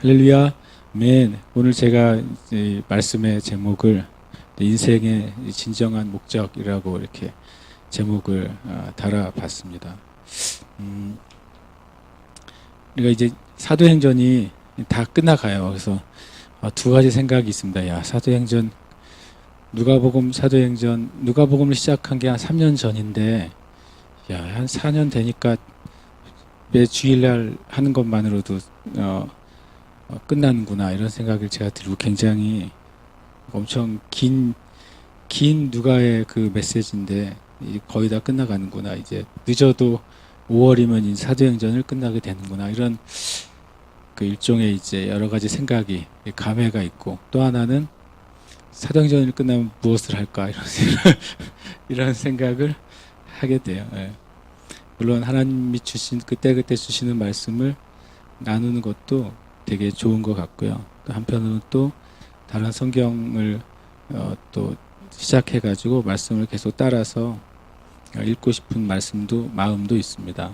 할렐루야, 맨. 오늘 제가 이 말씀의 제목을 인생의 진정한 목적이라고 이렇게 제목을 달아봤습니다. 우리가 이제 사도행전이 다 끝나가요. 그래서 두 가지 생각이 있습니다. 야, 사도행전, 누가복음을 시작한 게 한 3년 전인데, 야, 한 4년 되니까 매 주일날 하는 것만으로도 끝나는구나 이런 생각을 제가 들고 굉장히 엄청 긴 누가의 그 메시지인데 거의 다 끝나가는구나, 이제 늦어도 5월이면 이 사도행전을 끝나게 되는구나, 이런 그 일종의 이제 여러 가지 생각이 감회가 있고, 또 하나는 사도행전을 끝나면 무엇을 할까 이런 생각을 하게 돼요. 예. 물론 하나님이 주신 그때그때 주시는 말씀을 나누는 것도 되게 좋은 것 같고요. 또 한편으로는 또 다른 성경을 또 시작해가지고 말씀을 계속 따라서 읽고 싶은 마음도 있습니다.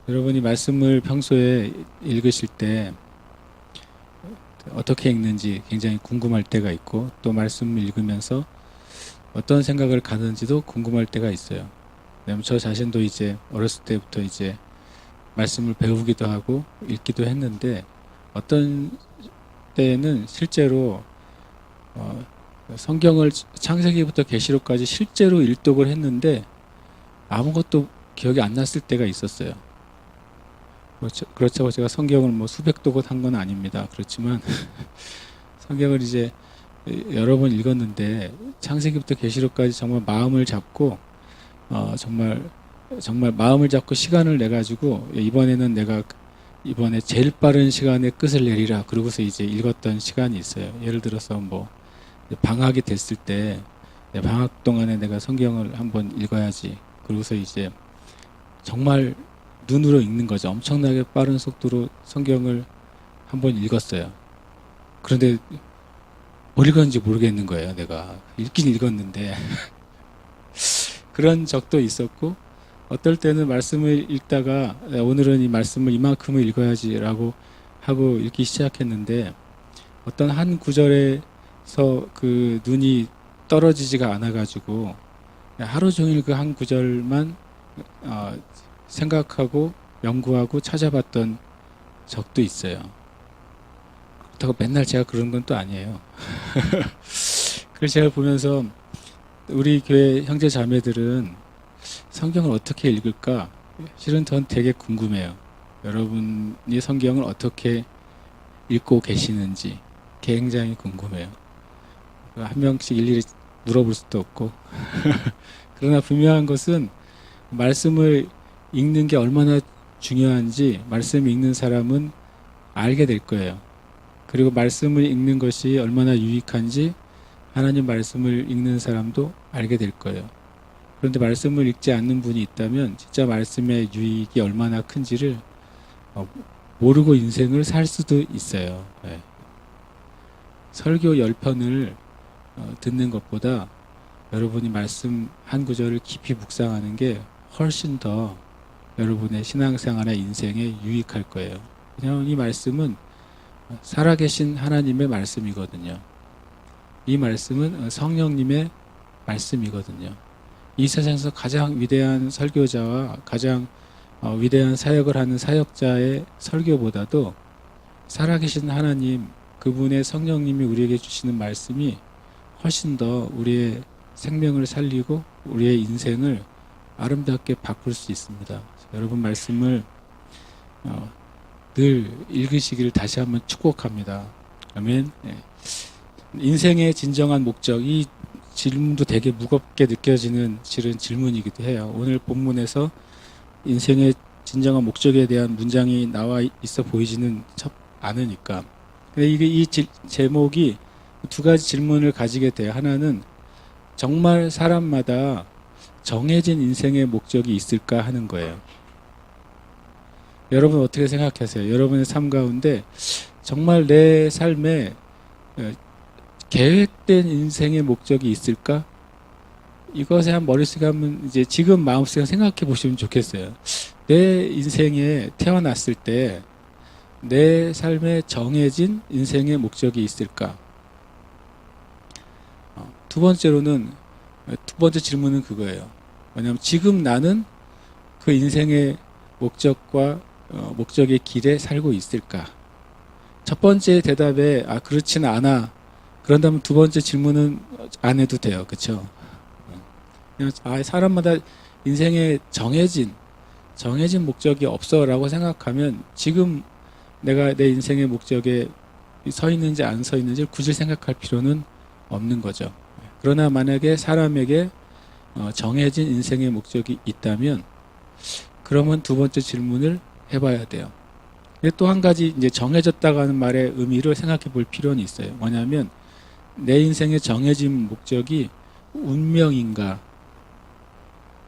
여러분이 말씀을 평소에 읽으실 때 어떻게 읽는지 굉장히 궁금할 때가 있고, 또 말씀을 읽으면서 어떤 생각을 가는지도 궁금할 때가 있어요. 왜냐면 저 자신도 이제 어렸을 때부터 이제 말씀을 배우기도 하고 읽기도 했는데, 어떤 때는 실제로 성경을 창세기부터 계시록까지 실제로 일독을 했는데 아무것도 기억이 안 났을 때가 있었어요. 그렇다고 제가 성경을 뭐 수백 독을 한 건 아닙니다. 그렇지만 성경을 이제 여러 번 읽었는데 창세기부터 계시록까지 정말 마음을 잡고 정말 마음을 잡고 시간을 내 가지고, 이번에는 내가 이번에 제일 빠른 시간에 끝을 내리라 그러고서 이제 읽었던 시간이 있어요. 예를 들어서 뭐 방학이 됐을 때 방학 동안에 내가 성경을 한번 읽어야지 그러고서 이제 정말 눈으로 읽는 거죠. 엄청나게 빠른 속도로 성경을 한번 읽었어요. 그런데 뭘 읽었는지 모르겠는 거예요. 내가 읽긴 읽었는데 그런 적도 있었고, 어떨 때는 말씀을 읽다가 오늘은 이 말씀을 이만큼을 읽어야지라고 하고 읽기 시작했는데, 어떤 한 구절에서 그 눈이 떨어지지가 않아가지고 하루 종일 그 한 구절만 생각하고 연구하고 찾아봤던 적도 있어요. 그렇다고 맨날 제가 그런 건 또 아니에요. 그래서 제가 보면서 우리 교회 형제 자매들은 성경을 어떻게 읽을까? 실은 전 되게 궁금해요. 여러분이 성경을 어떻게 읽고 계시는지 굉장히 궁금해요. 한 명씩 일일이 물어볼 수도 없고 그러나 분명한 것은 말씀을 읽는 게 얼마나 중요한지 말씀 읽는 사람은 알게 될 거예요. 그리고 말씀을 읽는 것이 얼마나 유익한지 하나님 말씀을 읽는 사람도 알게 될 거예요. 그런데 말씀을 읽지 않는 분이 있다면 진짜 말씀의 유익이 얼마나 큰지를 모르고 인생을 살 수도 있어요. 네. 설교 10편을 듣는 것보다 여러분이 말씀 한 구절을 깊이 묵상하는 게 훨씬 더 여러분의 신앙생활의 인생에 유익할 거예요. 왜냐하면 이 말씀은 살아계신 하나님의 말씀이거든요. 이 말씀은 성령님의 말씀이거든요. 이 세상에서 가장 위대한 설교자와 가장 위대한 사역을 하는 사역자의 설교보다도 살아계신 하나님, 그분의 성령님이 우리에게 주시는 말씀이 훨씬 더 우리의 생명을 살리고 우리의 인생을 아름답게 바꿀 수 있습니다. 여러분 말씀을 늘 읽으시기를 다시 한번 축복합니다. 아멘. 네. 인생의 진정한 목적, 이 질문도 되게 무겁게 느껴지는 실은 질문이기도 해요. 오늘 본문에서 인생의 진정한 목적에 대한 문장이 나와 있어 보이지는 않으니까. 근데 이 제목이 두 가지 질문을 가지게 돼요. 하나는 정말 사람마다 정해진 인생의 목적이 있을까 하는 거예요. 여러분 어떻게 생각하세요? 여러분의 삶 가운데 정말 내 삶에 계획된 인생의 목적이 있을까? 이것에 한 머릿속에 한번 이제 지금 마음속에 생각해 보시면 좋겠어요. 내 인생에 태어났을 때 내 삶에 정해진 인생의 목적이 있을까? 두 번째로는, 두 번째 질문은 그거예요. 왜냐하면 지금 나는 그 인생의 목적과 목적의 길에 살고 있을까? 첫 번째 대답에 그렇지는 않아. 그런다면 두 번째 질문은 안 해도 돼요. 그렇죠? 사람마다 인생에 정해진 목적이 없어라고 생각하면 지금 내가 내 인생의 목적에 서 있는지 안 서 있는지를 굳이 생각할 필요는 없는 거죠. 그러나 만약에 사람에게 정해진 인생의 목적이 있다면 그러면 두 번째 질문을 해봐야 돼요. 또 한 가지 이제 정해졌다고 하는 말의 의미를 생각해 볼 필요는 있어요. 뭐냐면 내 인생의 정해진 목적이 운명인가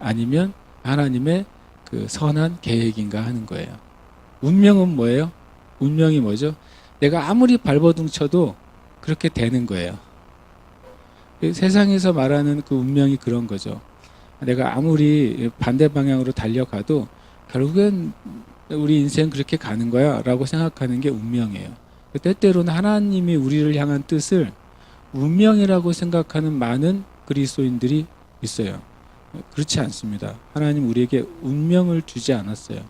아니면 하나님의 그 선한 계획인가 하는 거예요. 운명은 뭐예요? 운명이 뭐죠? 내가 아무리 발버둥 쳐도 그렇게 되는 거예요. 세상에서 말하는 그 운명이 그런 거죠. 내가 아무리 반대 방향으로 달려가도 결국엔 우리 인생 그렇게 가는 거야 라고 생각하는 게 운명이에요. 때때로는 하나님이 우리를 향한 뜻을 운명이라고 생각하는 많은 그리스도인들이 있어요. 그렇지 않습니다. 하나님 우리에게 운명을 주지 않았어요.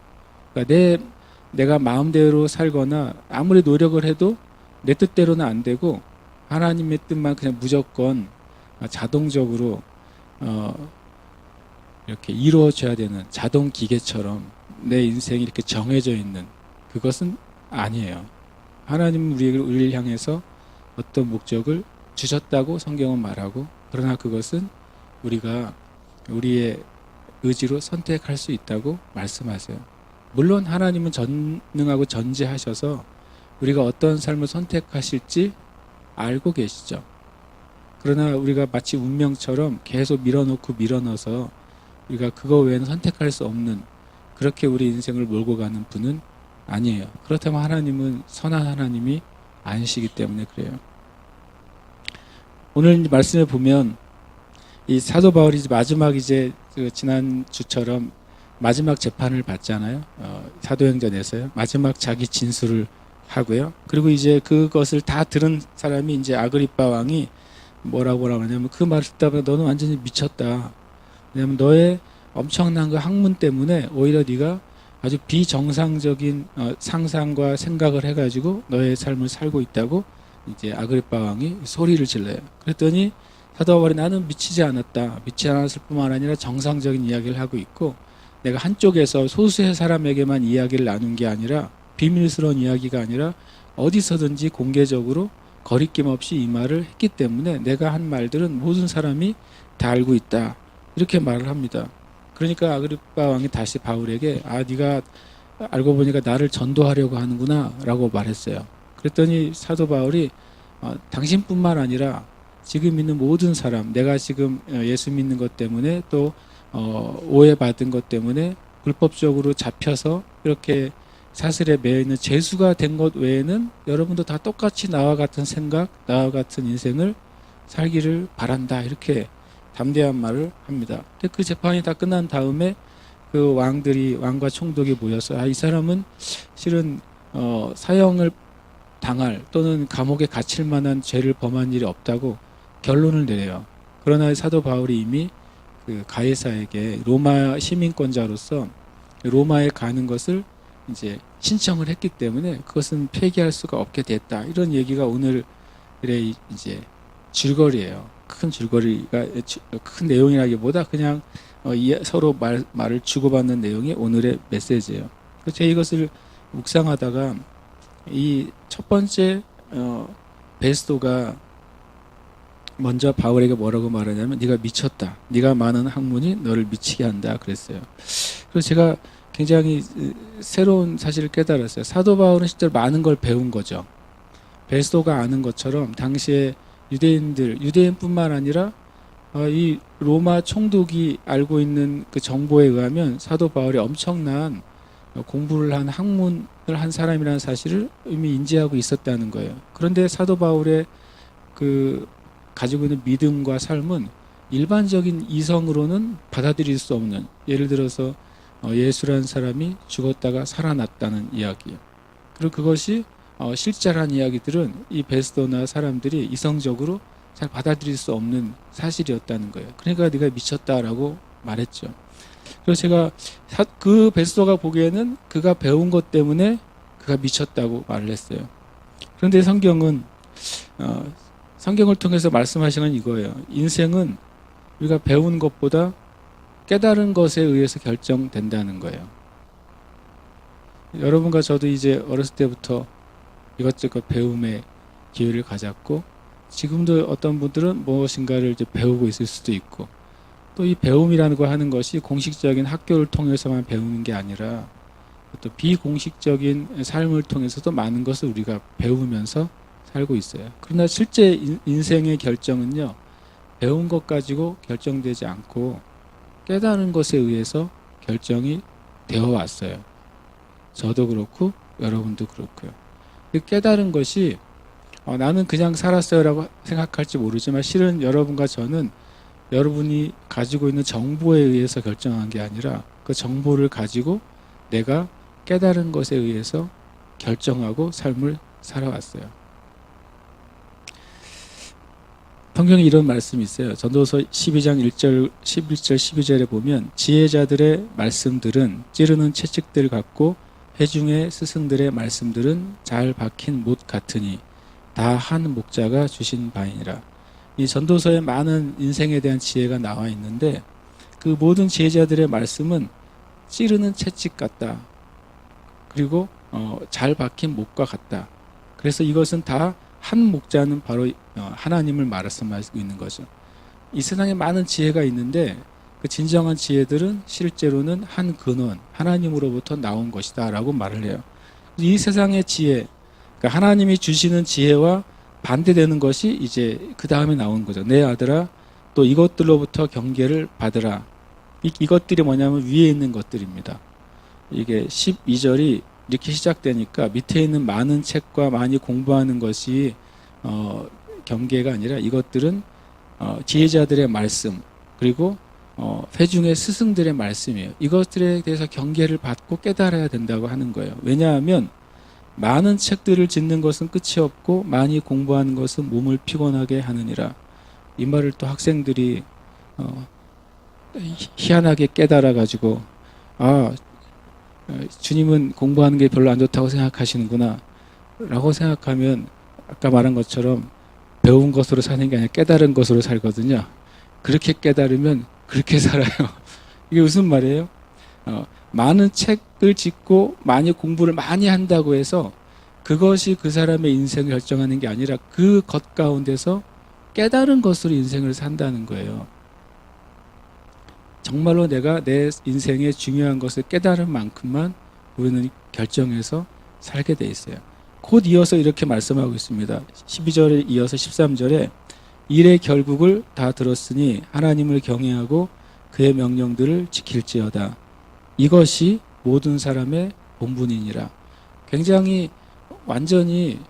그러니까 내가 마음대로 살거나 아무리 노력을 해도 내 뜻대로는 안 되고 하나님의 뜻만 그냥 무조건 자동적으로 이렇게 이루어져야 되는 자동 기계처럼 내 인생이 이렇게 정해져 있는 그것은 아니에요. 하나님은 우리를 향해서 어떤 목적을 주셨다고 성경은 말하고 그러나 그것은 우리가 우리의 의지로 선택할 수 있다고 말씀하세요. 물론 하나님은 전능하고 전지하셔서 우리가 어떤 삶을 선택하실지 알고 계시죠. 그러나 우리가 마치 운명처럼 계속 밀어넣고 밀어넣어서 우리가 그거 외에는 선택할 수 없는 그렇게 우리 인생을 몰고 가는 분은 아니에요. 그렇다면 하나님은 선한 하나님이 아니시기 때문에 그래요. 오늘 말씀에 보면 이 사도 바울이 마지막 이제 지난 주처럼 마지막 재판을 받잖아요. 사도행전에서요. 마지막 자기 진술을 하고요. 그리고 이제 그것을 다 들은 사람이 이제 아그리빠 왕이 뭐라고 하냐면 그 말을 듣다 보니 너는 완전히 미쳤다. 왜냐면 너의 엄청난 그 학문 때문에 오히려 네가 아주 비정상적인 상상과 생각을 해가지고 너의 삶을 살고 있다고 이제 아그리빠 왕이 소리를 질러요. 그랬더니 사도 바울이 나는 미치지 않았다. 미치지 않았을 뿐만 아니라 정상적인 이야기를 하고 있고 내가 한쪽에서 소수의 사람에게만 이야기를 나눈 게 아니라 비밀스러운 이야기가 아니라 어디서든지 공개적으로 거리낌 없이 이 말을 했기 때문에 내가 한 말들은 모든 사람이 다 알고 있다. 이렇게 말을 합니다. 그러니까 아그리빠 왕이 다시 바울에게 네가 알고 보니까 나를 전도하려고 하는구나 라고 말했어요. 그랬더니 사도 바울이 당신뿐만 아니라 지금 있는 모든 사람 내가 지금 예수 믿는 것 때문에 또 오해받은 것 때문에 불법적으로 잡혀서 이렇게 사슬에 매여있는 죄수가 된 것 외에는 여러분도 다 똑같이 나와 같은 생각 나와 같은 인생을 살기를 바란다 이렇게 담대한 말을 합니다. 근데 그 재판이 다 끝난 다음에 그 왕과 총독이 모여서 이 사람은 실은 사형을 당할 또는 감옥에 갇힐 만한 죄를 범한 일이 없다고 결론을 내려요. 그러나 사도 바울이 이미 그 가이사에게 로마 시민권자로서 로마에 가는 것을 이제 신청을 했기 때문에 그것은 폐기할 수가 없게 됐다. 이런 얘기가 오늘의 이제 줄거리예요. 큰 줄거리가 큰 내용이라기보다 그냥 서로 말을 주고받는 내용이 오늘의 메시지예요. 제가 이것을 묵상하다가 이 첫 번째 베스도가 먼저 바울에게 뭐라고 말하냐면 네가 미쳤다. 네가 많은 학문이 너를 미치게 한다 그랬어요. 그래서 제가 굉장히 새로운 사실을 깨달았어요. 사도 바울은 실제로 많은 걸 배운 거죠. 베스도가 아는 것처럼 당시에 유대인뿐만 아니라 이 로마 총독이 알고 있는 그 정보에 의하면 사도 바울이 엄청난 공부를 한 학문을 한 사람이라는 사실을 이미 인지하고 있었다는 거예요. 그런데 사도 바울의 그 가지고 있는 믿음과 삶은 일반적인 이성으로는 받아들일 수 없는, 예를 들어서 예수라는 사람이 죽었다가 살아났다는 이야기예요. 그리고 그것이 실제라는 이야기들은 이 베스도나 사람들이 이성적으로 잘 받아들일 수 없는 사실이었다는 거예요. 그러니까 네가 미쳤다라고 말했죠. 그래서 제가 그 베스도가 보기에는 그가 배운 것 때문에 그가 미쳤다고 말을 했어요. 그런데 성경을 통해서 말씀하시는 이거예요. 인생은 우리가 배운 것보다 깨달은 것에 의해서 결정된다는 거예요. 여러분과 저도 이제 어렸을 때부터 이것저것 배움의 기회를 가졌고, 지금도 어떤 분들은 무엇인가를 이제 배우고 있을 수도 있고, 또 이 배움이라는 거 하는 것이 공식적인 학교를 통해서만 배우는 게 아니라 또 비공식적인 삶을 통해서도 많은 것을 우리가 배우면서 살고 있어요. 그러나 실제 인생의 결정은요, 배운 것 가지고 결정되지 않고 깨달은 것에 의해서 결정이 되어 왔어요. 저도 그렇고 여러분도 그렇고요. 깨달은 것이 나는 그냥 살았어요라고 생각할지 모르지만, 실은 여러분과 저는 여러분이 가지고 있는 정보에 의해서 결정한 게 아니라 그 정보를 가지고 내가 깨달은 것에 의해서 결정하고 삶을 살아왔어요. 성경에 이런 말씀이 있어요. 전도서 12장 1절, 11절, 12절에 보면 지혜자들의 말씀들은 찌르는 채찍들 같고 회중의 스승들의 말씀들은 잘 박힌 못 같으니 다 한 목자가 주신 바이니라. 이 전도서에 많은 인생에 대한 지혜가 나와 있는데, 그 모든 지혜자들의 말씀은 찌르는 채찍 같다. 그리고 잘 박힌 목과 같다. 그래서 이것은 다 한 목자는 바로 하나님을 말씀하고 있는 거죠. 이 세상에 많은 지혜가 있는데 그 진정한 지혜들은 실제로는 한 근원, 하나님으로부터 나온 것이다 라고 말을 해요. 이 세상의 지혜, 그러니까 하나님이 주시는 지혜와 반대되는 것이 이제 그 다음에 나온 거죠. 내 아들아, 또 이것들로부터 경계를 받으라. 이것들이 뭐냐면 위에 있는 것들입니다. 이게 12절이 이렇게 시작되니까 밑에 있는 많은 책과 많이 공부하는 것이 경계가 아니라 이것들은 지혜자들의 말씀, 그리고 회중의 스승들의 말씀이에요. 이것들에 대해서 경계를 받고 깨달아야 된다고 하는 거예요. 왜냐하면 많은 책들을 짓는 것은 끝이 없고 많이 공부하는 것은 몸을 피곤하게 하느니라. 이 말을 또 학생들이 희한하게 깨달아 가지고, 주님은 공부하는 게 별로 안 좋다고 생각하시는구나 라고 생각하면, 아까 말한 것처럼 배운 것으로 사는 게 아니라 깨달은 것으로 살거든요. 그렇게 깨달으면 그렇게 살아요. 이게 무슨 말이에요? 많은 책을 짓고 많이 공부를 많이 한다고 해서 그것이 그 사람의 인생을 결정하는 게 아니라 그 것 가운데서 깨달은 것으로 인생을 산다는 거예요. 정말로 내가 내 인생의 중요한 것을 깨달은 만큼만 우리는 결정해서 살게 돼 있어요. 곧 이어서 이렇게 말씀하고 있습니다. 12절에 이어서 13절에 일의 결국을 다 들었으니 하나님을 경외하고 그의 명령들을 지킬지어다. 이것이 모든 사람의 본분이니라. 굉장히 완전히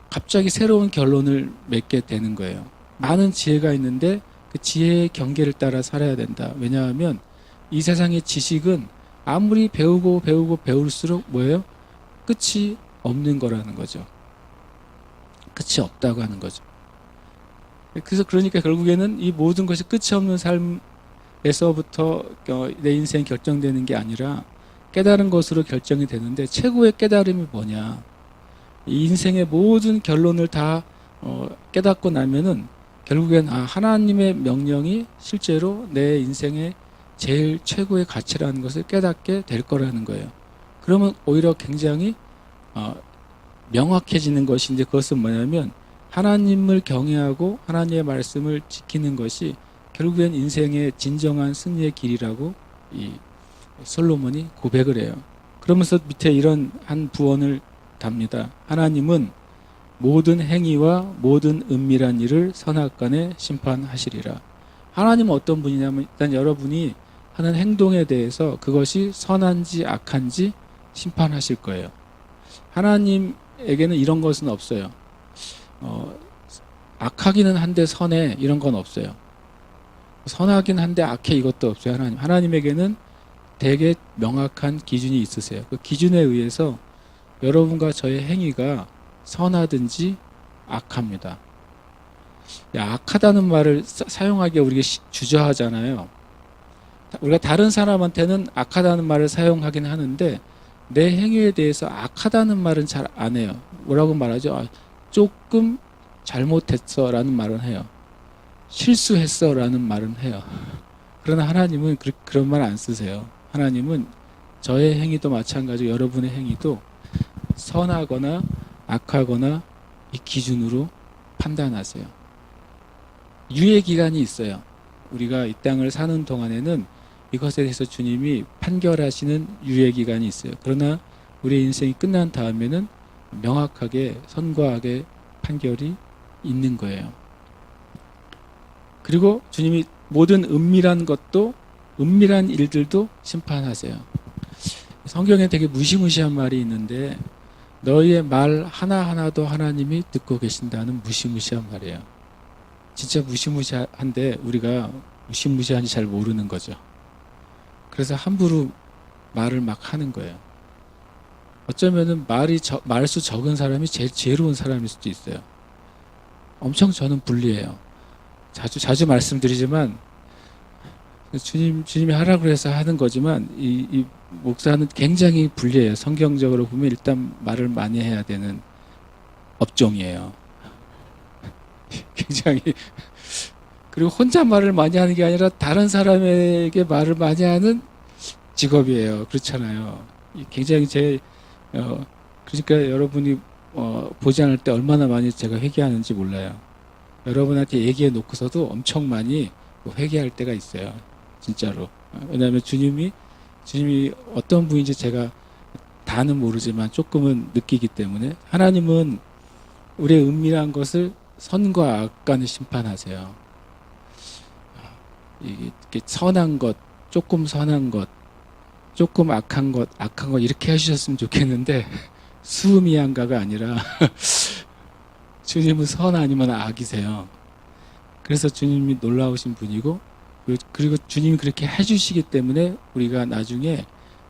갑자기 새로운 결론을 맺게 되는 거예요. 많은 지혜가 있는데 그 지혜의 경계를 따라 살아야 된다. 왜냐하면 이 세상의 지식은 아무리 배우고 배울수록 뭐예요? 끝이 없는 거라는 거죠. 끝이 없다고 하는 거죠. 그래서 그러니까 결국에는 이 모든 것이 끝이 없는 삶에서부터 내 인생이 결정되는 게 아니라 깨달은 것으로 결정이 되는데, 최고의 깨달음이 뭐냐? 이 인생의 모든 결론을 다 깨닫고 나면은 결국엔 하나님의 명령이 실제로 내 인생의 제일 최고의 가치라는 것을 깨닫게 될 거라는 거예요. 그러면 오히려 굉장히 명확해지는 것인데, 그것은 뭐냐면 하나님을 경외하고 하나님의 말씀을 지키는 것이 결국엔 인생의 진정한 승리의 길이라고 이 솔로몬이 고백을 해요. 그러면서 밑에 이런 한 부언을 답니다. 하나님은 모든 행위와 모든 은밀한 일을 선악간에 심판하시리라. 하나님은 어떤 분이냐면, 일단 여러분이 하는 행동에 대해서 그것이 선한지 악한지 심판하실 거예요. 하나님에게는 이런 것은 없어요. 악하기는 한데 선해, 이런 건 없어요. 선하긴 한데 악해, 이것도 없어요. 하나님에게는 되게 명확한 기준이 있으세요. 그 기준에 의해서 여러분과 저의 행위가 선하든지 악합니다. 악하다는 말을 사용하기에 우리가 주저하잖아요. 우리가 다른 사람한테는 악하다는 말을 사용하긴 하는데 내 행위에 대해서 악하다는 말은 잘 안 해요. 뭐라고 말하죠? 조금 잘못했어 라는 말은 해요. 실수했어 라는 말은 해요. 그러나 하나님은 그런 말 안 쓰세요. 하나님은 저의 행위도 마찬가지고 여러분의 행위도 선하거나 악하거나 이 기준으로 판단하세요. 유예 기간이 있어요. 우리가 이 땅을 사는 동안에는 이것에 대해서 주님이 판결하시는 유예 기간이 있어요. 그러나 우리의 인생이 끝난 다음에는 명확하게 선과 악의 판결이 있는 거예요. 그리고 주님이 모든 은밀한 것도 은밀한 일들도 심판하세요. 성경에 되게 무시무시한 말이 있는데 너희의 말 하나하나도 하나님이 듣고 계신다는 무시무시한 말이에요. 진짜 무시무시한데 우리가 무시무시한지 잘 모르는 거죠. 그래서 함부로 말을 막 하는 거예요. 어쩌면은 말수 적은 사람이 제일 지혜로운 사람일 수도 있어요. 엄청 저는 불리해요. 자주 말씀드리지만 주님이 하라고 해서 하는 거지만 이 목사는 굉장히 불리해요. 성경적으로 보면 일단 말을 많이 해야 되는 업종이에요. 굉장히 그리고 혼자 말을 많이 하는 게 아니라 다른 사람에게 말을 많이 하는 직업이에요. 그렇잖아요. 굉장히 그러니까 여러분이 보지 않을 때 얼마나 많이 제가 회개하는지 몰라요. 여러분한테 얘기해 놓고서도 엄청 많이 회개할 때가 있어요. 진짜로. 왜냐하면 주님이 어떤 분인지 제가 다는 모르지만 조금은 느끼기 때문에 하나님은 우리의 은밀한 것을 선과 악간을 심판하세요. 이게 선한 것, 조금 선한 것, 조금 악한 것 이렇게 해주셨으면 좋겠는데 수미양가가 아니라 주님은 선 아니면 악이세요. 그래서 주님이 놀라우신 분이고 그리고 주님이 그렇게 해주시기 때문에 우리가 나중에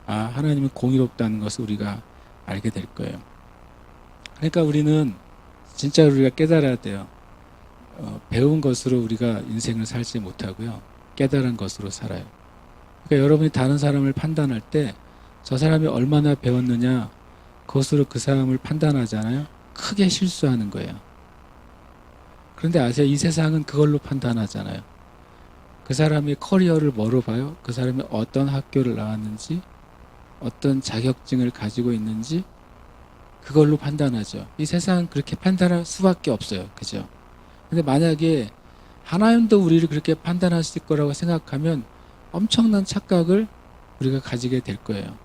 하나님은 공의롭다는 것을 우리가 알게 될 거예요. 그러니까 우리는 진짜 우리가 깨달아야 돼요. 배운 것으로 우리가 인생을 살지 못하고요. 깨달은 것으로 살아요. 그러니까 여러분이 다른 사람을 판단할 때 저 사람이 얼마나 배웠느냐 그것으로 그 사람을 판단하잖아요. 크게 실수하는 거예요. 그런데 아세요? 이 세상은 그걸로 판단하잖아요. 그 사람의 커리어를 뭐로 봐요? 그 사람이 어떤 학교를 나왔는지, 어떤 자격증을 가지고 있는지 그걸로 판단하죠. 이 세상은 그렇게 판단할 수밖에 없어요. 그죠? 근데 만약에 하나님도 우리를 그렇게 판단하실 거라고 생각하면 엄청난 착각을 우리가 가지게 될 거예요.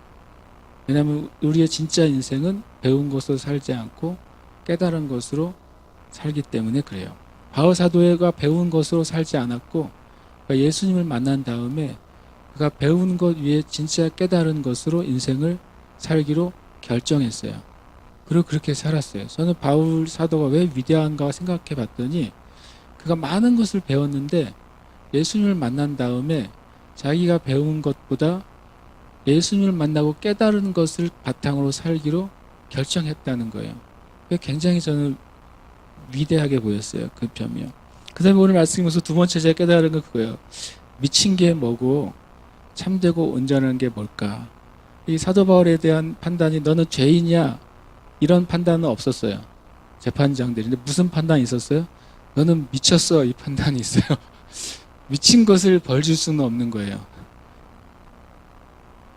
왜냐하면 우리의 진짜 인생은 배운 것으로 살지 않고 깨달은 것으로 살기 때문에 그래요. 바울 사도가 배운 것으로 살지 않았고 그러니까 예수님을 만난 다음에 그가 배운 것 위에 진짜 깨달은 것으로 인생을 살기로 결정했어요. 그리고 그렇게 살았어요. 저는 바울 사도가 왜 위대한가 생각해 봤더니 그가 많은 것을 배웠는데 예수님을 만난 다음에 자기가 배운 것보다 예수님을 만나고 깨달은 것을 바탕으로 살기로 결정했다는 거예요. 그게 굉장히 저는 위대하게 보였어요. 그 점이요. 그 다음에 오늘 말씀에서 두 번째 제가 깨달은 건 그거예요. 미친 게 뭐고 참되고 온전한 게 뭘까. 이 사도 바울에 대한 판단이 너는 죄인이야 이런 판단은 없었어요. 재판장들이. 근데 무슨 판단이 있었어요? 너는 미쳤어 이 판단이 있어요. 미친 것을 벌 줄 수는 없는 거예요.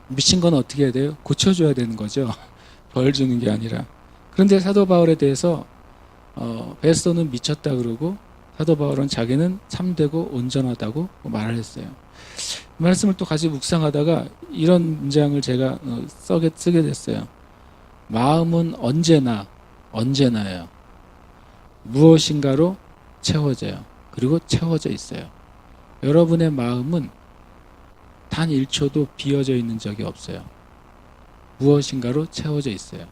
미친 건 어떻게 해야 돼요? 고쳐줘야 되는 거죠. 벌 주는 게 아니라. 그런데 사도 바울에 대해서 베스도는 미쳤다 그러고 사도 바울은 자기는 참되고 온전하다고 말을 했어요. 이 말씀을 또 같이 묵상하다가 이런 문장을 제가 쓰게 됐어요. 마음은 언제나요. 무엇인가로 채워져요. 그리고 채워져 있어요. 여러분의 마음은 단 1초도 비어져 있는 적이 없어요. 무엇인가로 채워져 있어요.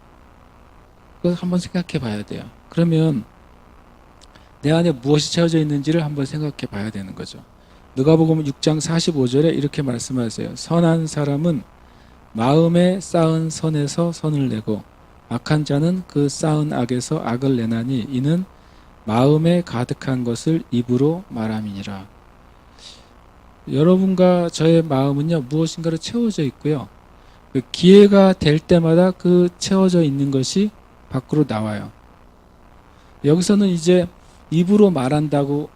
그걸 한번 생각해 봐야 돼요. 그러면 내 안에 무엇이 채워져 있는지를 한번 생각해 봐야 되는 거죠. 누가복음 6장 45절에 이렇게 말씀하세요. 선한 사람은 마음에 쌓은 선에서 선을 내고 악한 자는 그 쌓은 악에서 악을 내나니 이는 마음에 가득한 것을 입으로 말함이니라. 여러분과 저의 마음은요, 무엇인가로 채워져 있고요. 그 기회가 될 때마다 그 채워져 있는 것이 밖으로 나와요. 여기서는 이제 입으로 말한다고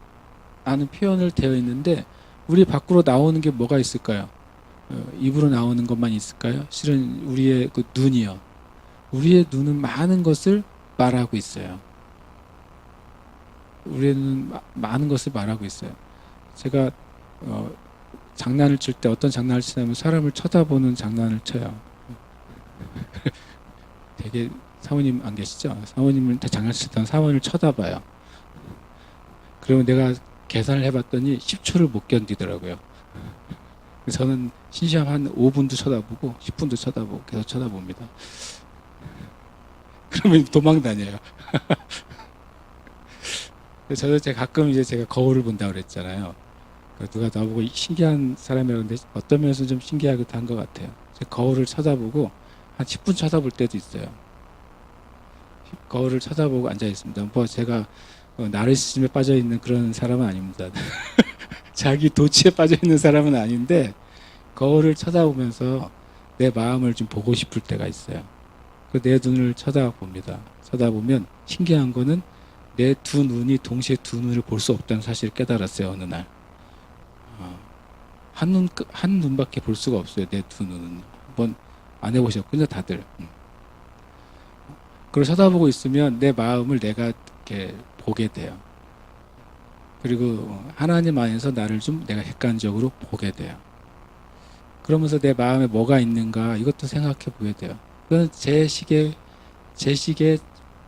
하는 표현을 되어 있는데, 우리 밖으로 나오는 게 뭐가 있을까요? 입으로 나오는 것만 있을까요? 실은 우리의 그 눈이요. 우리의 눈은 많은 것을 말하고 있어요. 우리의 눈은 많은 것을 말하고 있어요. 제가 장난을 칠 때 어떤 장난을 치냐면 사람을 쳐다보는 장난을 쳐요. 되게 사모님 안 계시죠? 사모님을 장난치던 사모님을 쳐다봐요. 그러면 내가 계산을 해봤더니 10초를 못 견디더라고요. 저는 심심하면 한 5분도 쳐다보고 10분도 쳐다보고 계속 쳐다봅니다. 그러면 도망 다녀요. 저도 가끔 이제 제가 거울을 본다고 그랬잖아요. 누가 나보고 신기한 사람이라고 하는데 어떤 면에서 좀 신기하기도 한 것 같아요. 거울을 쳐다보고 한 10분 쳐다볼 때도 있어요. 거울을 쳐다보고 앉아 있습니다. 뭐 제가 나르시즘에 빠져 있는 그런 사람은 아닙니다. 자기 도취에 빠져 있는 사람은 아닌데 거울을 쳐다보면서 내 마음을 좀 보고 싶을 때가 있어요. 내 눈을 쳐다봅니다. 쳐다보면 신기한 거는 내 두 눈이 동시에 두 눈을 볼 수 없다는 사실을 깨달았어요. 어느 날. 한 눈밖에 볼 수가 없어요. 내 두 눈은. 한번 안 해보셨군요, 다들. 그걸 쳐다보고 있으면 내 마음을 내가 이렇게 보게 돼요. 그리고 하나님 안에서 나를 좀 내가 객관적으로 보게 돼요. 그러면서 내 마음에 뭐가 있는가 이것도 생각해 보게 돼요. 그건 제 식의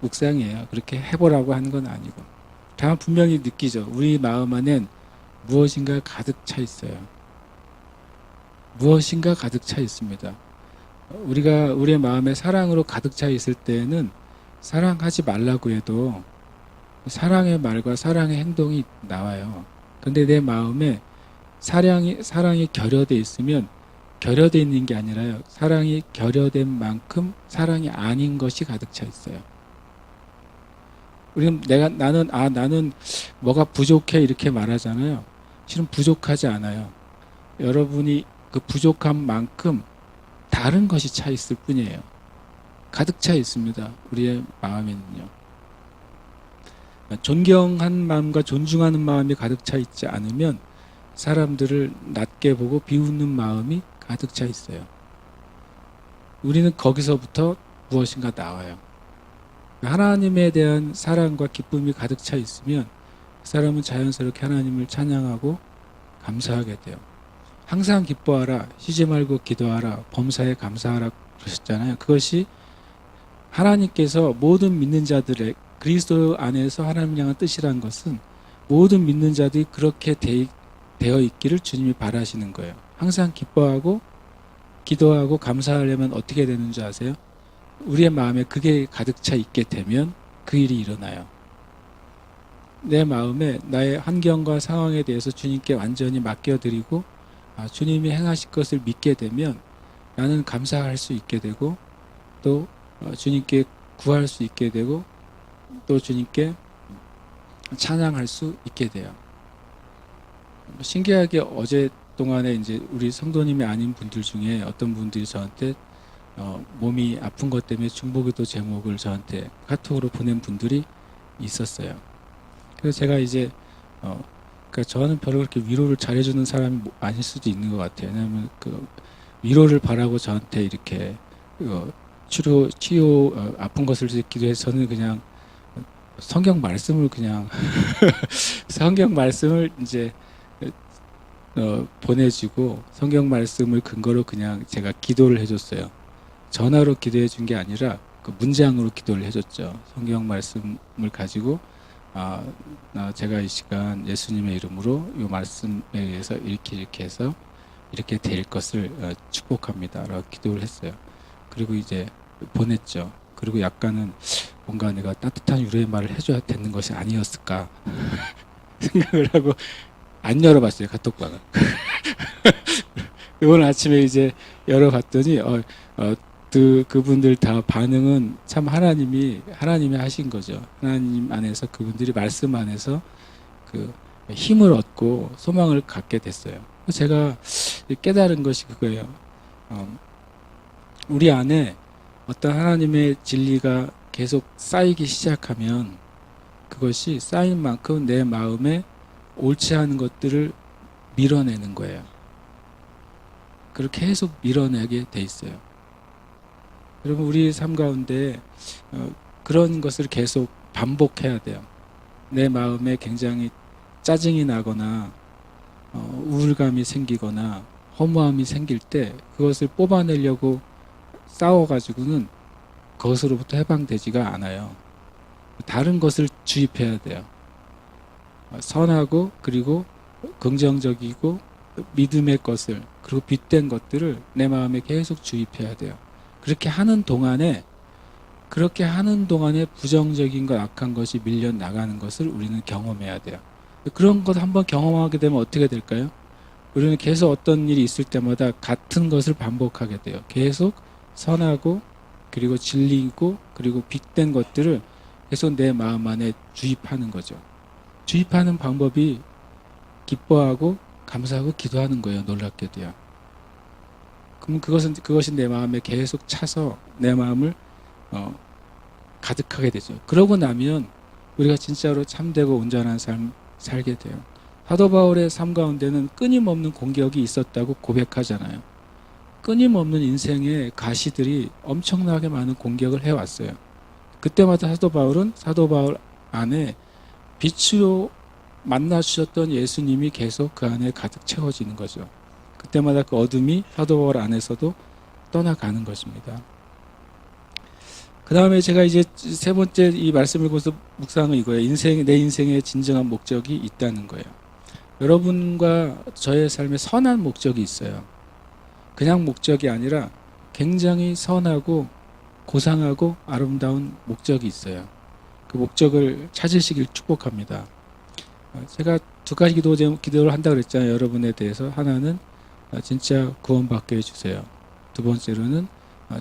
묵상이에요. 그렇게 해보라고 하는 건 아니고. 다만 분명히 느끼죠. 우리 마음 안엔 무엇인가 가득 차 있어요. 무엇인가 가득 차 있습니다. 우리가 우리의 마음에 사랑으로 가득 차 있을 때에는 사랑하지 말라고 해도 사랑의 말과 사랑의 행동이 나와요. 근데 내 마음에 사랑이 결여돼 있으면 결여돼 있는 게 아니라요. 사랑이 결여된 만큼 사랑이 아닌 것이 가득 차 있어요. 우리는 나는 뭐가 부족해 이렇게 말하잖아요. 실은 부족하지 않아요. 여러분이 그 부족한 만큼 다른 것이 차 있을 뿐이에요. 가득 차 있습니다. 우리의 마음에는요. 존경한 마음과 존중하는 마음이 가득 차 있지 않으면 사람들을 낮게 보고 비웃는 마음이 가득 차 있어요. 우리는 거기서부터 무엇인가 나와요. 하나님에 대한 사랑과 기쁨이 가득 차 있으면 사람은 자연스럽게 하나님을 찬양하고 감사하게 돼요. 항상 기뻐하라, 쉬지 말고 기도하라, 범사에 감사하라 그러셨잖아요. 그것이 하나님께서 모든 믿는 자들의 그리스도 안에서 하나님 향한 뜻이란 것은 모든 믿는 자들이 그렇게 되어 있기를 주님이 바라시는 거예요. 항상 기뻐하고 기도하고 감사하려면 어떻게 되는 줄 아세요? 우리의 마음에 그게 가득 차 있게 되면 그 일이 일어나요. 내 마음에 나의 환경과 상황에 대해서 주님께 완전히 맡겨드리고 주님이 행하실 것을 믿게 되면 나는 감사할 수 있게 되고 또 주님께 구할 수 있게 되고 또 주님께 찬양할 수 있게 돼요. 신기하게 어제 동안에 이제 우리 성도님이 아닌 분들 중에 어떤 분들이 저한테 몸이 아픈 것 때문에 중보기도 제목을 저한테 카톡으로 보낸 분들이 있었어요. 그래서 제가 이제 그러니까 저는 별로 그렇게 위로를 잘해주는 사람이 아닐 수도 있는 것 같아요. 왜냐하면 그 위로를 바라고 저한테 이렇게 치료 아픈 것을 기도해서 저는 그냥 성경 말씀을 그냥 성경 말씀을 이제 보내주고 성경 말씀을 근거로 그냥 제가 기도를 해줬어요. 전화로 기도해 준 게 아니라 그 문장으로 기도를 해줬죠. 성경 말씀을 가지고 제가 이 시간 예수님의 이름으로 이 말씀에 의해서 이렇게 해서 이렇게 될 것을 축복합니다. 라고 기도를 했어요. 그리고 이제 보냈죠. 그리고 약간은 뭔가 내가 따뜻한 위로의 말을 해줘야 되는 것이 아니었을까 생각을 하고 안 열어봤어요. 카톡방을. 오늘 아침에 이제 열어봤더니 그분들 다 반응은 참 하나님이 하신 거죠. 하나님 안에서 그분들이 말씀 안에서 그 힘을 얻고 소망을 갖게 됐어요. 제가 깨달은 것이 그거예요. 우리 안에 어떤 하나님의 진리가 계속 쌓이기 시작하면 그것이 쌓인 만큼 내 마음에 옳지 않은 것들을 밀어내는 거예요. 그렇게 계속 밀어내게 돼 있어요. 여러분, 우리 삶 가운데 그런 것을 계속 반복해야 돼요. 내 마음에 굉장히 짜증이 나거나 우울감이 생기거나 허무함이 생길 때 그것을 뽑아내려고 싸워가지고는 그것으로부터 해방되지가 않아요. 다른 것을 주입해야 돼요. 선하고 그리고 긍정적이고 믿음의 것을 그리고 빛된 것들을 내 마음에 계속 주입해야 돼요. 그렇게 하는 동안에 부정적인 것, 악한 것이 밀려 나가는 것을 우리는 경험해야 돼요. 그런 것 한번 경험하게 되면 어떻게 될까요? 우리는 계속 어떤 일이 있을 때마다 같은 것을 반복하게 돼요. 계속 선하고 그리고 진리고 그리고 빛된 것들을 계속 내 마음 안에 주입하는 거죠. 주입하는 방법이 기뻐하고 감사하고 기도하는 거예요. 놀랍게도요. 그럼 그것이 내 마음에 계속 차서 내 마음을 가득하게 되죠. 그러고 나면 우리가 진짜로 참되고 온전한 삶 살게 돼요. 사도 바울의 삶 가운데는 끊임없는 공격이 있었다고 고백하잖아요. 끊임없는 인생의 가시들이 엄청나게 많은 공격을 해왔어요. 그때마다 사도 바울 안에 빛으로 만나 주셨던 예수님이 계속 그 안에 가득 채워지는 거죠. 그때마다 그 어둠이 사도 바울 안에서도 떠나가는 것입니다. 그 다음에 제가 이제 세 번째 이 말씀을 보면서 묵상은 이거예요. 내 인생의 진정한 목적이 있다는 거예요. 여러분과 저의 삶에 선한 목적이 있어요. 그냥 목적이 아니라 굉장히 선하고 고상하고 아름다운 목적이 있어요. 그 목적을 찾으시길 축복합니다. 제가 두 가지 기도를 한다고 그랬잖아요. 여러분에 대해서. 하나는 진짜 구원받게 해주세요. 두 번째로는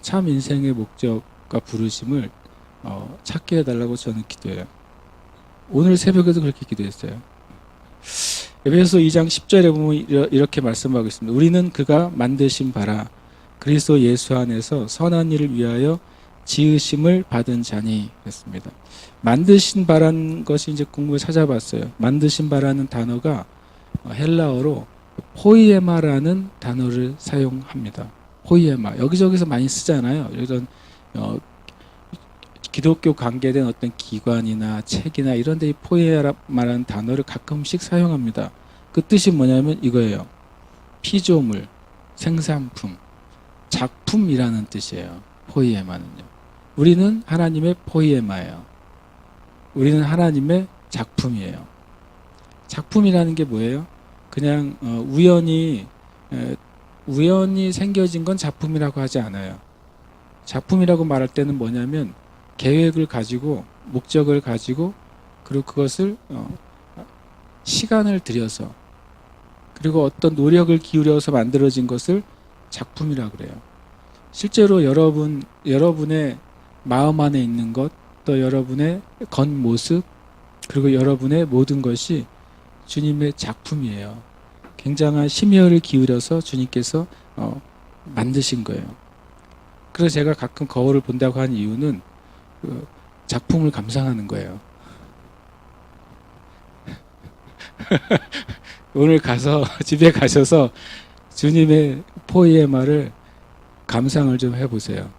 참 인생의 목적과 부르심을 찾게 해달라고 저는 기도해요. 오늘 새벽에도 그렇게 기도했어요. 에베소서 2장 10절에 보면 이렇게 말씀하고 있습니다. 우리는 그가 만드신 바라 그리스도 예수 안에서 선한 일을 위하여 지으심을 받은 자니 그랬습니다. 만드신 바라는 것이 이제 공부에 찾아봤어요. 만드신 바라는 단어가 헬라어로 포이에마라는 단어를 사용합니다. 포이에마. 여기저기서 많이 쓰잖아요. 이런 기독교 관계된 어떤 기관이나 책이나 이런 데 이 포이에마라는 단어를 가끔씩 사용합니다. 그 뜻이 뭐냐면 이거예요. 피조물, 생산품, 작품이라는 뜻이에요. 포이에마는요. 우리는 하나님의 포이에마예요. 우리는 하나님의 작품이에요. 작품이라는 게 뭐예요? 그냥 우연히 생겨진 건 작품이라고 하지 않아요. 작품이라고 말할 때는 뭐냐면 계획을 가지고 목적을 가지고 그리고 그것을 시간을 들여서 그리고 어떤 노력을 기울여서 만들어진 것을 작품이라고 그래요. 실제로 여러분의 마음 안에 있는 것, 또 여러분의 겉모습, 그리고 여러분의 모든 것이 주님의 작품이에요. 굉장한 심혈을 기울여서 주님께서 만드신 거예요. 그래서 제가 가끔 거울을 본다고 하는 이유는 그 작품을 감상하는 거예요. 오늘 집에 가셔서 주님의 포이에마를 감상을 좀 해보세요.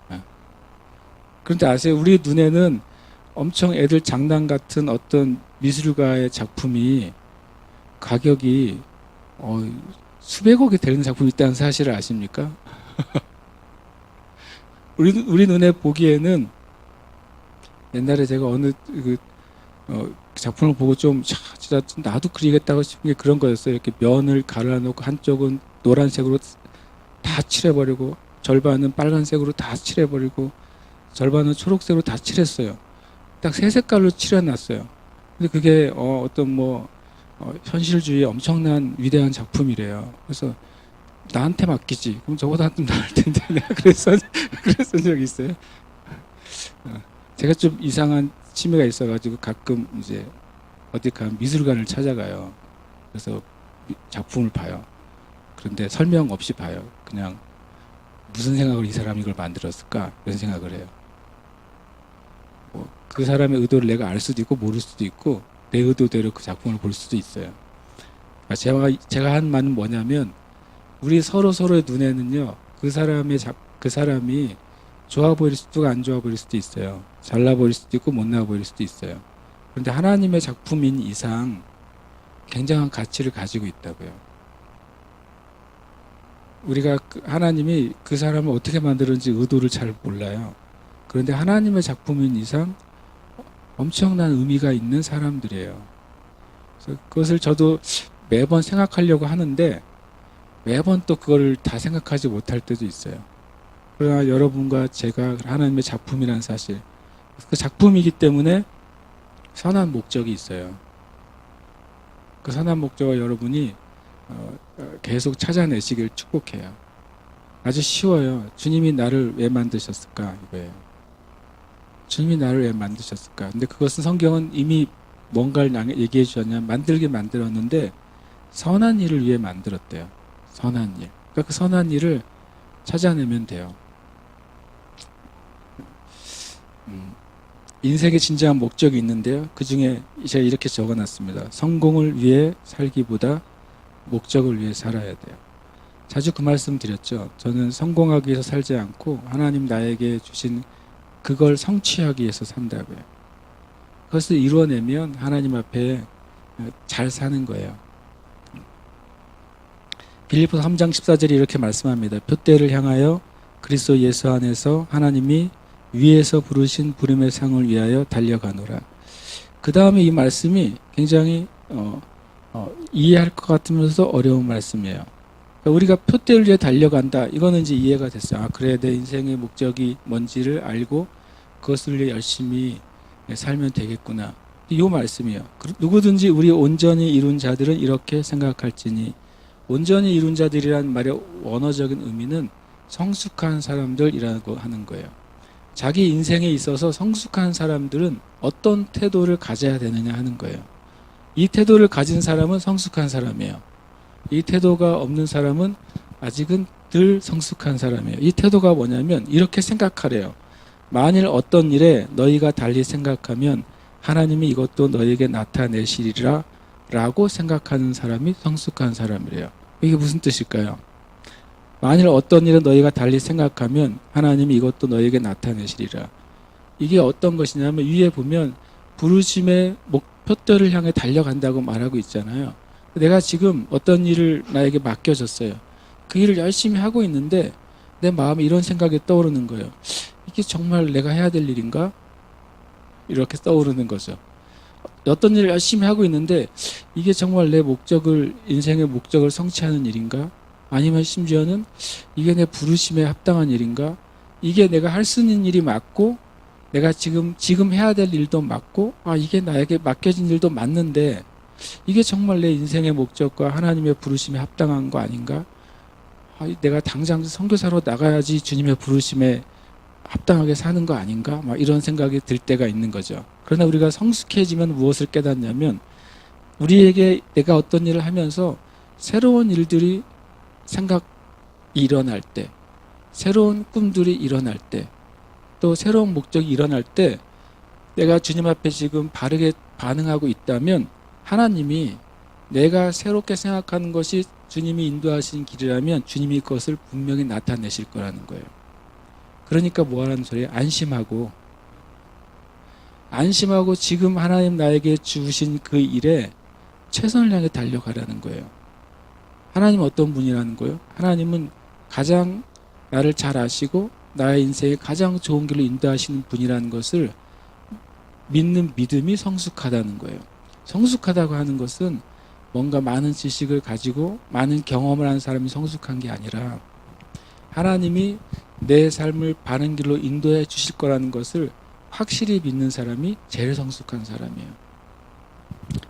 그런데 아세요? 우리 눈에는 엄청 애들 장난 같은 어떤 미술가의 작품이 가격이 수백억이 되는 작품이 있다는 사실을 아십니까? 우리 눈에 보기에는 옛날에 제가 어느 작품을 보고 좀 진짜 나도 그리겠다고 싶은 게 그런 거였어요. 이렇게 면을 갈라놓고 한쪽은 노란색으로 다 칠해버리고 절반은 빨간색으로 다 칠해버리고 절반은 초록색으로 다 칠했어요. 딱 세 색깔로 칠해놨어요. 근데 그게 어떤 현실주의의 엄청난 위대한 작품이래요. 그래서 나한테 맡기지. 그럼 저보다 좀 나을 텐데. 내가 그랬던 적이 있어요. 어, 제가 좀 이상한 취미가 있어가지고 가끔 이제 어디 가면 미술관을 찾아가요. 그래서 작품을 봐요. 그런데 설명 없이 봐요. 그냥 무슨 생각으로 이 사람이 이걸 만들었을까? 이런 생각을 해요. 그 사람의 의도를 내가 알 수도 있고 모를 수도 있고 내 의도대로 그 작품을 볼 수도 있어요. 제가 한 말은 뭐냐면 우리 서로의 눈에는요 그 사람이 좋아 보일 수도 있고 안 좋아 보일 수도 있어요. 잘나 보일 수도 있고 못나 보일 수도 있어요. 그런데 하나님의 작품인 이상 굉장한 가치를 가지고 있다고요. 우리가 하나님이 그 사람을 어떻게 만들었는지 의도를 잘 몰라요. 그런데 하나님의 작품인 이상 엄청난 의미가 있는 사람들이에요. 그래서 그것을 저도 매번 생각하려고 하는데 매번 또 그걸 다 생각하지 못할 때도 있어요. 그러나 여러분과 제가 하나님의 작품이라는 사실, 그 작품이기 때문에 선한 목적이 있어요. 그 선한 목적을 여러분이 계속 찾아내시길 축복해요. 아주 쉬워요. 주님이 나를 왜 만드셨을까? 이거예요. 주님이 나를 왜 만드셨을까? 근데 그것은 성경은 이미 뭔가를 얘기해 주셨냐면 만들긴 만들었는데 선한 일을 위해 만들었대요. 선한 일. 그러니까 그 선한 일을 찾아내면 돼요. 인생의 진정한 목적이 있는데요. 그 중에 제가 이렇게 적어놨습니다. 성공을 위해 살기보다 목적을 위해 살아야 돼요. 자주 그 말씀 드렸죠. 저는 성공하기 위해서 살지 않고 하나님 나에게 주신 그걸 성취하기 위해서 산다고요. 그것을 이루어내면 하나님 앞에 잘 사는 거예요. 빌립보서 3장 14절이 이렇게 말씀합니다. 표대를 향하여 그리스도 예수 안에서 하나님이 위에서 부르신 부름의 상을 위하여 달려가노라. 그 다음에 이 말씀이 굉장히 이해할 것 같으면서 어려운 말씀이에요. 그러니까 우리가 표대를 위해 달려간다. 이거는 이제 이해가 됐어요. 아, 그래, 내 인생의 목적이 뭔지를 알고 그것을 위해 열심히 살면 되겠구나. 이 말씀이에요. 누구든지 우리 온전히 이룬 자들은 이렇게 생각할지니, 온전히 이룬 자들이란 말의 원어적인 의미는 성숙한 사람들이라고 하는 거예요. 자기 인생에 있어서 성숙한 사람들은 어떤 태도를 가져야 되느냐 하는 거예요. 이 태도를 가진 사람은 성숙한 사람이에요. 이 태도가 없는 사람은 아직은 덜 성숙한 사람이에요. 이 태도가 뭐냐면 이렇게 생각하래요. 만일 어떤 일에 너희가 달리 생각하면 하나님이 이것도 너희에게 나타내시리라 라고 생각하는 사람이 성숙한 사람이래요. 이게 무슨 뜻일까요? 만일 어떤 일은 너희가 달리 생각하면 하나님이 이것도 너희에게 나타내시리라. 이게 어떤 것이냐면 위에 보면 부르심의 목표대를 향해 달려간다고 말하고 있잖아요. 내가 지금 어떤 일을 나에게 맡겨졌어요. 그 일을 열심히 하고 있는데 내 마음에 이런 생각이 떠오르는 거예요. 이게 정말 내가 해야 될 일인가? 이렇게 떠오르는 거죠. 어떤 일을 열심히 하고 있는데 이게 정말 내 목적을, 인생의 목적을 성취하는 일인가? 아니면 심지어는 이게 내 부르심에 합당한 일인가? 이게 내가 할 수 있는 일이 맞고 내가 지금 해야 될 일도 맞고 이게 나에게 맡겨진 일도 맞는데 이게 정말 내 인생의 목적과 하나님의 부르심에 합당한 거 아닌가? 내가 당장 선교사로 나가야지 주님의 부르심에 합당하게 사는 거 아닌가? 이런 생각이 들 때가 있는 거죠. 그러나 우리가 성숙해지면 무엇을 깨닫냐면 우리에게 내가 어떤 일을 하면서 새로운 일들이 생각이 일어날 때, 새로운 꿈들이 일어날 때, 또 새로운 목적이 일어날 때 내가 주님 앞에 지금 바르게 반응하고 있다면 하나님이 내가 새롭게 생각하는 것이 주님이 인도하신 길이라면 주님이 그것을 분명히 나타내실 거라는 거예요. 그러니까 뭐 하라는 소리예요? 안심하고 지금 하나님 나에게 주신 그 일에 최선을 향해 달려가라는 거예요. 하나님은 어떤 분이라는 거예요? 하나님은 가장 나를 잘 아시고 나의 인생에 가장 좋은 길로 인도하시는 분이라는 것을 믿는 믿음이 성숙하다는 거예요. 성숙하다고 하는 것은 뭔가 많은 지식을 가지고 많은 경험을 한 사람이 성숙한 게 아니라 하나님이 내 삶을 바른 길로 인도해 주실 거라는 것을 확실히 믿는 사람이 제일 성숙한 사람이에요.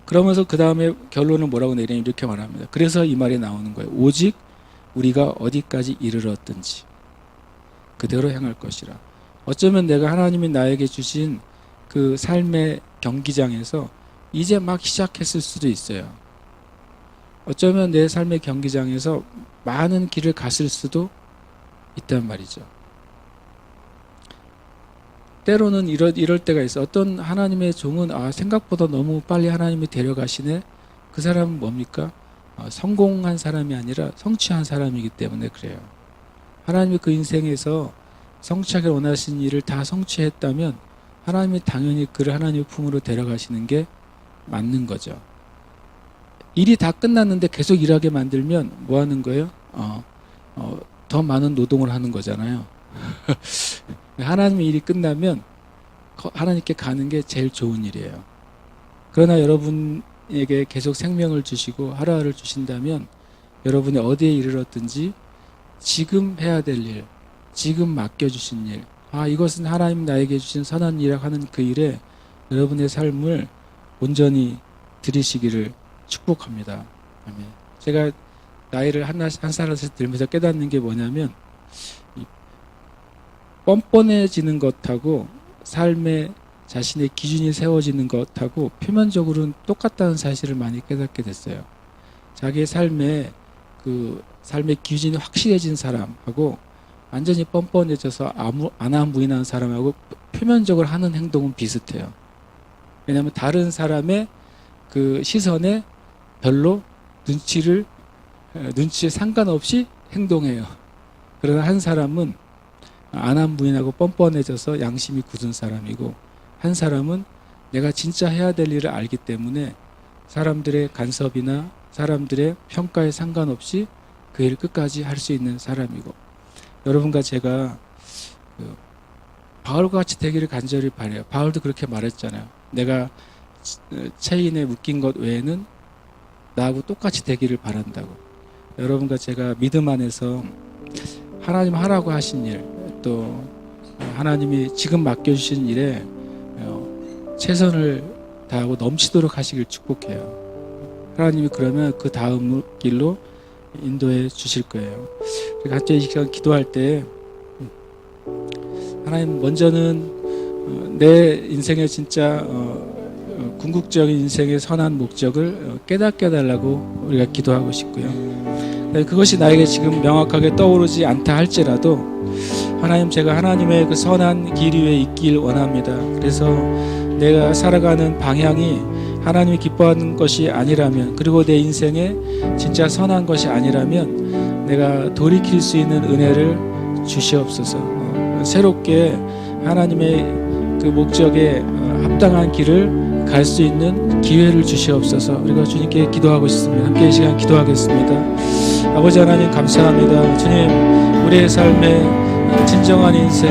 그러면서 그 다음에 결론은 뭐라고 내리냐면 이렇게 말합니다. 그래서 이 말이 나오는 거예요. 오직 우리가 어디까지 이르렀든지 그대로 행할 것이라. 어쩌면 내가 하나님이 나에게 주신 그 삶의 경기장에서 이제 막 시작했을 수도 있어요. 어쩌면 내 삶의 경기장에서 많은 길을 갔을 수도 있단 말이죠. 때로는 이럴 때가 있어. 어떤 하나님의 종은 생각보다 너무 빨리 하나님이 데려가시네. 그 사람은 뭡니까? 성공한 사람이 아니라 성취한 사람이기 때문에 그래요. 하나님이 그 인생에서 성취하길 원하신 일을 다 성취했다면 하나님이 당연히 그를 하나님의 품으로 데려가시는 게 맞는 거죠. 일이 다 끝났는데 계속 일하게 만들면 뭐 하는 거예요? 더 많은 노동을 하는 거잖아요. 하나님의 일이 끝나면 하나님께 가는 게 제일 좋은 일이에요. 그러나 여러분에게 계속 생명을 주시고 하루하루를 주신다면 여러분이 어디에 이르렀든지 지금 해야 될 일, 지금 맡겨주신 일, 이것은 하나님 나에게 주신 선한 일이라고 하는 그 일에 여러분의 삶을 온전히 드리시기를 축복합니다. 아멘. 제가 나이를 한 살씩 들면서 깨닫는 게 뭐냐면 뻔뻔해지는 것하고 삶의 자신의 기준이 세워지는 것하고 표면적으로는 똑같다는 사실을 많이 깨닫게 됐어요. 자기의 삶의 기준이 확실해진 사람하고 완전히 뻔뻔해져서 안하무인한 사람하고 표면적으로 하는 행동은 비슷해요. 왜냐하면 다른 사람의 그 시선에 별로 눈치에 상관없이 행동해요. 그러나 한 사람은 안하무인하고 뻔뻔해져서 양심이 굳은 사람이고, 한 사람은 내가 진짜 해야 될 일을 알기 때문에 사람들의 간섭이나 사람들의 평가에 상관없이 그 일을 끝까지 할 수 있는 사람이고, 여러분과 제가 바울과 같이 되기를 간절히 바라요. 바울도 그렇게 말했잖아요. 내가 체인에 묶인 것 외에는 나하고 똑같이 되기를 바란다고. 여러분과 제가 믿음 안에서 하나님 하라고 하신 일, 또 하나님이 지금 맡겨주신 일에 최선을 다하고 넘치도록 하시길 축복해요. 하나님이 그러면 그 다음 길로 인도해 주실 거예요. 갑자기 이 시간 기도할 때 하나님, 먼저는 내 인생의 진짜 궁극적인 인생의 선한 목적을 깨닫게 해달라고 우리가 기도하고 싶고요. 그것이 나에게 지금 명확하게 떠오르지 않다 할지라도 하나님, 제가 하나님의 그 선한 길 위에 있길 원합니다. 그래서 내가 살아가는 방향이 하나님이 기뻐하는 것이 아니라면, 그리고 내 인생에 진짜 선한 것이 아니라면 내가 돌이킬 수 있는 은혜를 주시옵소서. 새롭게 하나님의 그 목적에 합당한 길을 갈 수 있는 기회를 주시옵소서. 우리가 주님께 기도하고 싶습니다. 함께 이 시간 기도하겠습니다. 아버지 하나님, 감사합니다. 주님, 우리의 삶의 진정한 인생,